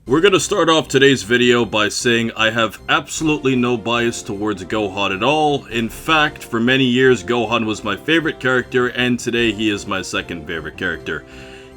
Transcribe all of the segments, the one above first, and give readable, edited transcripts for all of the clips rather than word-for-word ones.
We're gonna start off today's video by saying I have absolutely no bias towards Gohan at all. In fact, for many years Gohan was my favorite character, and today he is my second favorite character.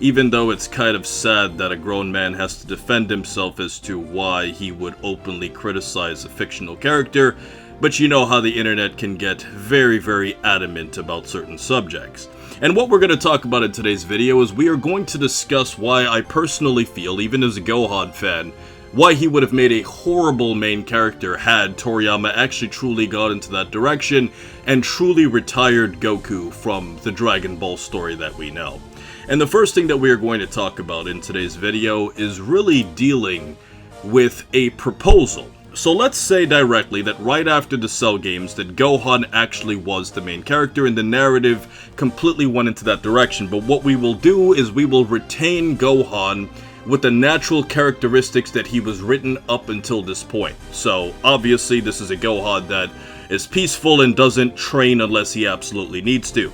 Even though it's kind of sad that a grown man has to defend himself as to why he would openly criticize a fictional character, but you know how the internet can get very adamant about certain subjects. And what we're going to talk about in today's video is we are going to discuss why I personally feel, even as a Gohan fan, why he would have made a horrible main character had Toriyama actually truly got into that direction and truly retired Goku from the Dragon Ball story that we know. And the first thing that we are going to talk about in today's video is really dealing with a proposal. So let's say directly that right after the Cell games that Gohan actually was the main character and the narrative completely went into that direction. But what we will do is we will retain Gohan with the natural characteristics that he was written up until this point. So obviously this is a Gohan that is peaceful and doesn't train unless he absolutely needs to.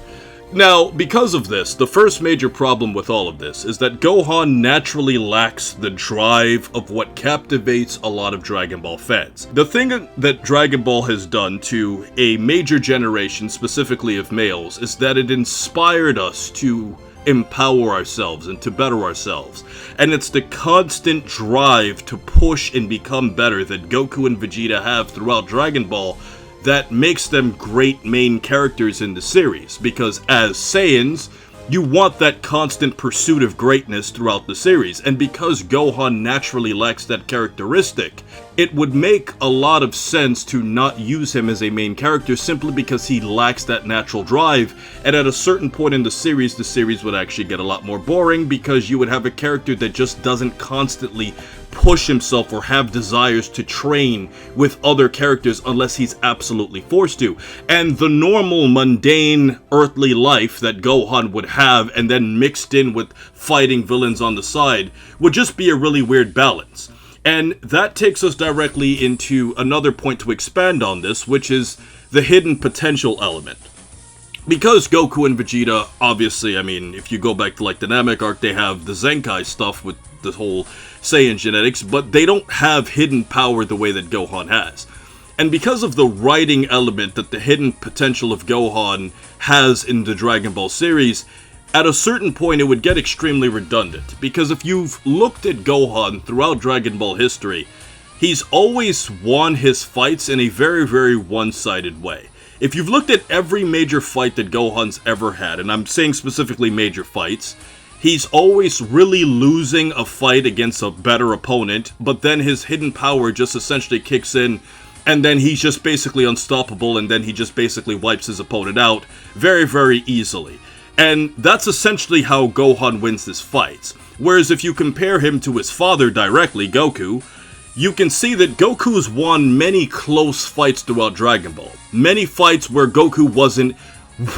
Now, because of this, the first major problem with all of this is that Gohan naturally lacks the drive of what captivates a lot of Dragon Ball fans. The thing that Dragon Ball has done to a major generation, specifically of males, is that it inspired us to empower ourselves and to better ourselves. And it's the constant drive to push and become better that Goku and Vegeta have throughout Dragon Ball that makes them great main characters in the series, because as Saiyans, you want that constant pursuit of greatness throughout the series, and because Gohan naturally lacks that characteristic, it would make a lot of sense to not use him as a main character simply because he lacks that natural drive, and at a certain point in the series would actually get a lot more boring because you would have a character that just doesn't constantly push himself or have desires to train with other characters unless he's absolutely forced to. And the normal mundane earthly life that Gohan would have and then mixed in with fighting villains on the side would just be a really weird balance. And that takes us directly into another point to expand on this, which is the hidden potential element. Because Goku and Vegeta, obviously, I mean, if you go back to like the Namek arc, they have the Zenkai stuff with the whole Saiyan genetics, but they don't have hidden power the way that Gohan has. And because of the writing element that the hidden potential of Gohan has in the Dragon Ball series, at a certain point it would get extremely redundant. Because if you've looked at Gohan throughout Dragon Ball history, he's always won his fights in a very one-sided way. If you've looked at every major fight that Gohan's ever had, and I'm saying specifically major fights, he's always really losing a fight against a better opponent, but then his hidden power just essentially kicks in, and then he's just basically unstoppable, and then he just basically wipes his opponent out very easily. And that's essentially how Gohan wins his fights. Whereas if you compare him to his father directly, Goku, you can see that Goku's won many close fights throughout Dragon Ball. Many fights where Goku wasn't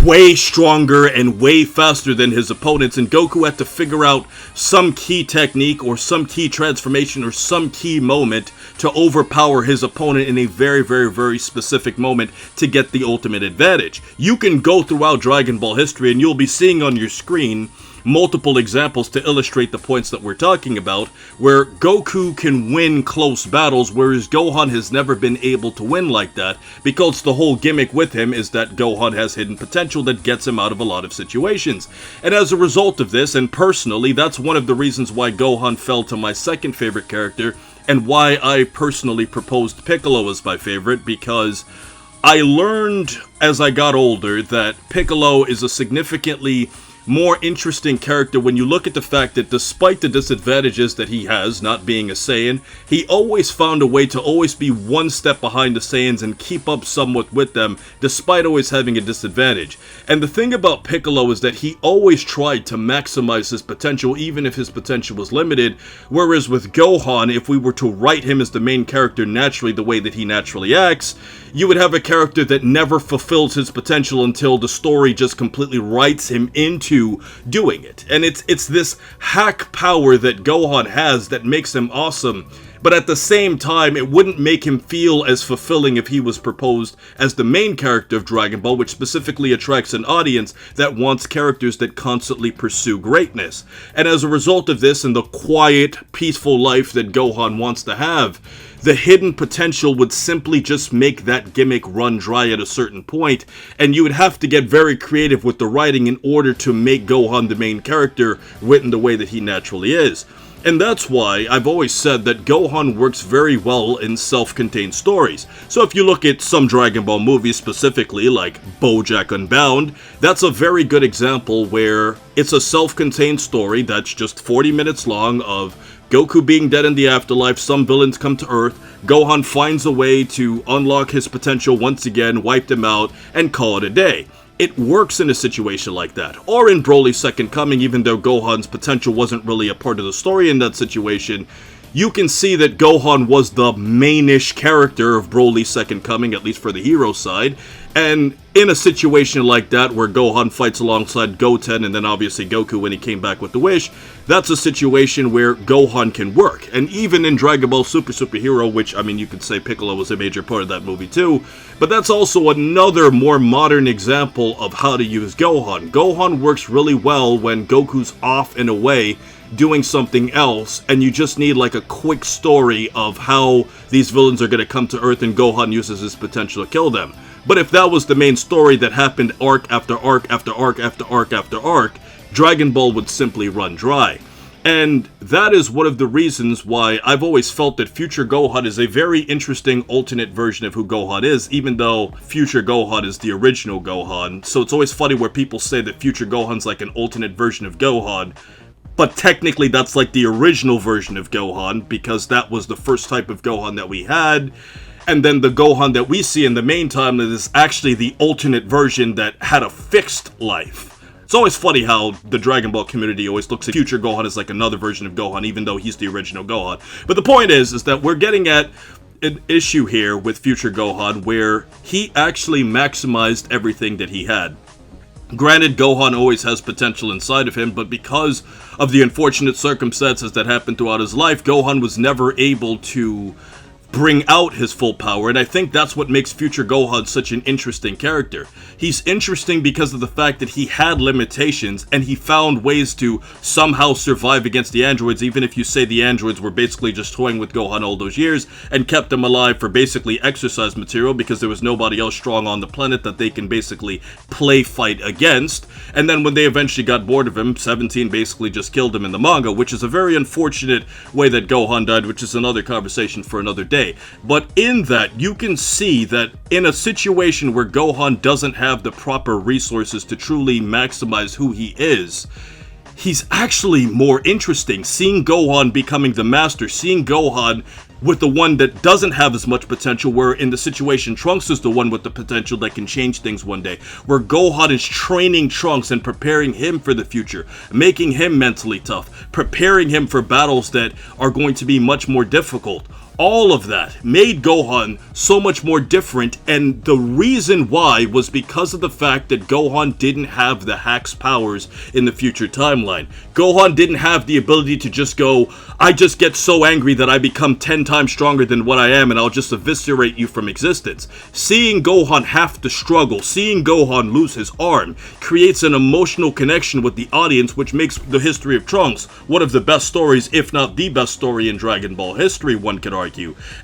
way stronger and way faster than his opponents, and Goku had to figure out some key technique or some key transformation or some key moment to overpower his opponent in a very specific moment to get the ultimate advantage. You can go throughout Dragon Ball history and you'll be seeing on your screen multiple examples to illustrate the points that we're talking about, where Goku can win close battles, whereas Gohan has never been able to win like that, because the whole gimmick with him is that Gohan has hidden potential that gets him out of a lot of situations. And as a result of this, and personally, that's one of the reasons why Gohan fell to my second favorite character, and why I personally proposed Piccolo as my favorite, because I learned as I got older that Piccolo is a significantly more interesting character when you look at the fact that despite the disadvantages that he has, not being a Saiyan, he always found a way to always be one step behind the Saiyans and keep up somewhat with them, despite always having a disadvantage. And the thing about Piccolo is that he always tried to maximize his potential, even if his potential was limited, whereas with Gohan, if we were to write him as the main character naturally the way that he naturally acts, you would have a character that never fulfills his potential until the story just completely writes him into doing it. And it's this hack power that Gohan has that makes him awesome. But at the same time, it wouldn't make him feel as fulfilling if he was proposed as the main character of Dragon Ball, which specifically attracts an audience that wants characters that constantly pursue greatness. And as a result of this and the quiet, peaceful life that Gohan wants to have, the hidden potential would simply just make that gimmick run dry at a certain point, and you would have to get very creative with the writing in order to make Gohan the main character written the way that he naturally is. And that's why I've always said that Gohan works very well in self-contained stories. So if you look at some Dragon Ball movies specifically, like BoJack Unbound, that's a very good example where it's a self-contained story that's just 40 minutes long of Goku being dead in the afterlife, some villains come to Earth, Gohan finds a way to unlock his potential once again, wipe them out, and call it a day. It works in a situation like that. Or in Broly's Second Coming, even though Gohan's potential wasn't really a part of the story in that situation, you can see that Gohan was the mainish character of Broly's Second Coming, at least for the hero side. And in a situation like that, where Gohan fights alongside Goten and then obviously Goku when he came back with the wish, that's a situation where Gohan can work. And even in Dragon Ball Super Hero, which, I mean, you could say Piccolo was a major part of that movie too, but that's also another more modern example of how to use Gohan. Gohan works really well when Goku's off and away doing something else, and you just need like a quick story of how these villains are going to come to Earth and Gohan uses his potential to kill them. But if that was the main story that happened arc after arc after arc after arc after arc, Dragon Ball would simply run dry. And that is one of the reasons why I've always felt that Future Gohan is a very interesting alternate version of who Gohan is, even though Future Gohan is the original Gohan. So it's always funny where people say that Future Gohan's like an alternate version of Gohan, but technically that's like the original version of Gohan, because that was the first type of Gohan that we had. And then the Gohan that we see in the main timeline is actually the alternate version that had a fixed life. It's always funny how the Dragon Ball community always looks at Future Gohan as like another version of Gohan, even though he's the original Gohan. But the point is that we're getting at an issue here with Future Gohan where he actually maximized everything that he had. Granted, Gohan always has potential inside of him, but because of the unfortunate circumstances that happened throughout his life, Gohan was never able to bring out his full power, and I think that's what makes Future Gohan such an interesting character. He's interesting because of the fact that he had limitations, and he found ways to somehow survive against the androids, even if you say the androids were basically just toying with Gohan all those years, and kept him alive for basically exercise material, because there was nobody else strong on the planet that they can basically play fight against. And then when they eventually got bored of him, 17 basically just killed him in the manga, which is a very unfortunate way that Gohan died, which is another conversation for another day. But in that, you can see that in a situation where Gohan doesn't have the proper resources to truly maximize who he is, he's actually more interesting. Seeing Gohan becoming the master, seeing Gohan with the one that doesn't have as much potential, where in the situation Trunks is the one with the potential that can change things one day, where Gohan is training Trunks and preparing him for the future, making him mentally tough, preparing him for battles that are going to be much more difficult. All of that made Gohan so much more different, and the reason why was because of the fact that Gohan didn't have the Hack's powers in the future timeline. Gohan didn't have the ability to just go, I just get so angry that I become 10 times stronger than what I am and I'll just eviscerate you from existence. Seeing Gohan have to struggle, seeing Gohan lose his arm, creates an emotional connection with the audience, which makes the history of Trunks one of the best stories, if not the best story in Dragon Ball history, one could argue.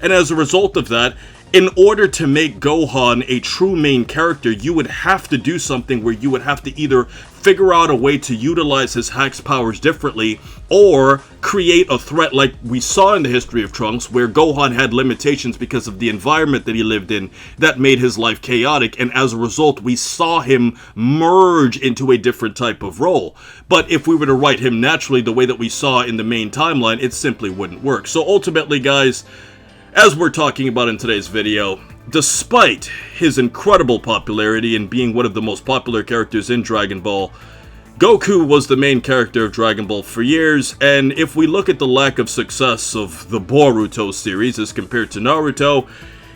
And as a result of that, in order to make Gohan a true main character, you would have to do something where you would have to either figure out a way to utilize his Hack's powers differently, or create a threat like we saw in the history of Trunks, where Gohan had limitations because of the environment that he lived in that made his life chaotic, and as a result we saw him merge into a different type of role. But if we were to write him naturally the way that we saw in the main timeline, it simply wouldn't work. So ultimately, guys, as we're talking about in today's video, despite his incredible popularity and being one of the most popular characters in Dragon Ball, Goku was the main character of Dragon Ball for years, and if we look at the lack of success of the Boruto series as compared to Naruto,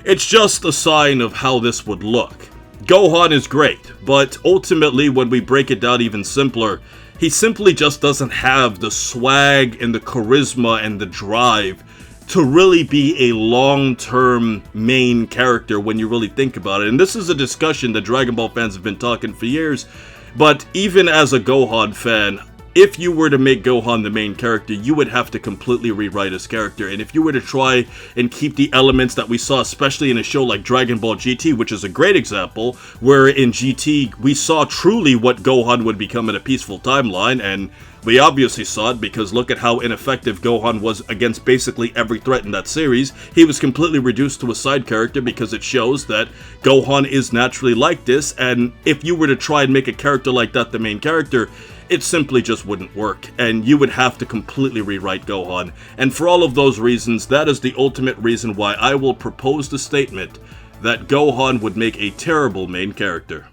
it's just a sign of how this would look. Gohan is great, but ultimately when we break it down even simpler, he simply just doesn't have the swag and the charisma and the drive to really be a long-term main character when you really think about it. And this is a discussion that Dragon Ball fans have been talking for years, but even as a Gohan fan, if you were to make Gohan the main character, you would have to completely rewrite his character. And if you were to try and keep the elements that we saw, especially in a show like Dragon Ball GT, which is a great example, where in GT we saw truly what Gohan would become in a peaceful timeline, and we obviously saw it because look at how ineffective Gohan was against basically every threat in that series. He was completely reduced to a side character because it shows that Gohan is naturally like this, and if you were to try and make a character like that the main character, it simply just wouldn't work, and you would have to completely rewrite Gohan. And for all of those reasons, that is the ultimate reason why I will propose the statement that Gohan would make a terrible main character.